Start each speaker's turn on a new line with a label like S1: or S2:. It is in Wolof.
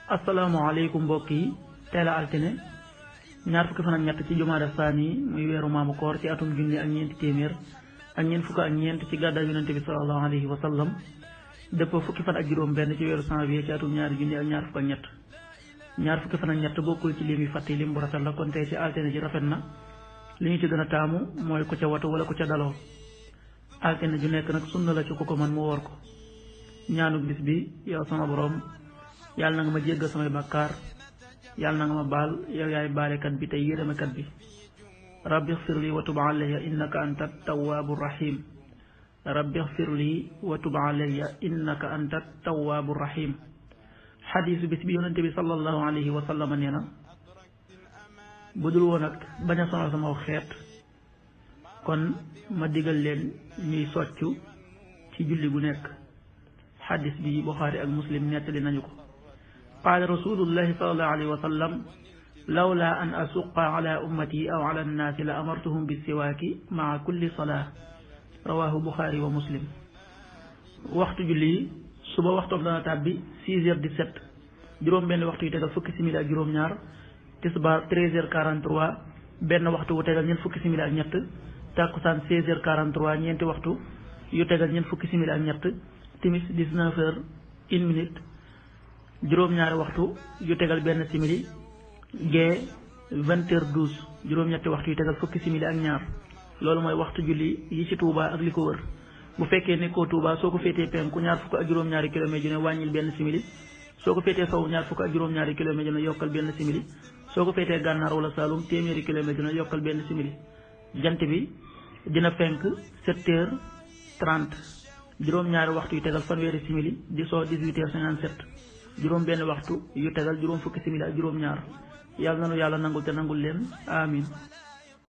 S1: asalaamaaleykum mbokk yi teel a altine ñaar fukki fan ak ñett ci jumaada saani muy weeru maamu koor ci atum junni ak ñeenti téeméer ak ñeent fukk ak ñeent ci gàddaay yonente bi sallallahu alayhi wa sallam dëppoo fukki fan ak juróom benn ci weeru janvier ci atum ñaari junni ak ñaar fukk ak ñett ñaar fukki fan ak ñett bokkul ci lim yi fàtte lim bu rafet la kon tey ci altine ji rafet na li ñu ci gën a taamu mooy ku ca watu wala ku ca daloo altine ju nekk nag sunna la ci ku ko man mu woor ko ñaanu bis bi yow sama borom yàlla na nga ma jéggal samay bàkkaar yàlla na nga ma baal yow yaay baalekat bi tey yërëmekat bi rabbi xfir li wa tub alayya innaka anta tawaabu rahim rabbi xfir li wa tub alayya innaka anta tawaabu rahim xadiisu bis bi yonente bi sallallahu alayhi wa sallam nee na bu dul woon ak bañ a sonal sama xeet kon ma digal leen ñuy soccu ci julli gu nekk xadis bi Buxaari ak Muslim nettali nañu ko qaala rasulullahi sallallahu alayhi wa sallam lawla an asuqa ala ummati aw ala annaasi la amartuhum bisiwaaki maa kulli salaa rawahu Buxaari wa Muslim waxtu julli suba waxtoom dana tàbbi 6h17 juróom benn waxtu yu tegal fukki simili ak juróom ñaar tisbaar 13h43 benn waxtu wu tegal ñeent fukki simili ak ñett takkusaan 16h43 ñeenti waxtu yu tegal ñeent fukki simili ak ñett timis 19h01 juróom-ñaari waxtu yu tegal benn simili gee 20h12 juróom-ñetti waxtu yu tegal fukki simili ak ñaar loolu mooy waxtu julli yi ci Touba ak li ko wër bu fekkee nekkoo Touba soo ko féetee penku ñaar fukk ak juróom-ñaari kilomètres yu ne wàññil benn simili soo ko féetee sow ñaar fukk ak juróom-ñaari kilomètres yu ne yokkal benn simili soo ko féetee gànnaar wala Saalum téeméeri kilomètres yu ne yokkal benn simili jant bi dina fenk 7h30 juróom-ñaari waxtu yu tegal fanweeri simili di soo 18h57 juróom benn waxtu yu tegal juróom fukki simili ak juróom-ñaar yàlla nanu yàlla nangul te nangul leen amin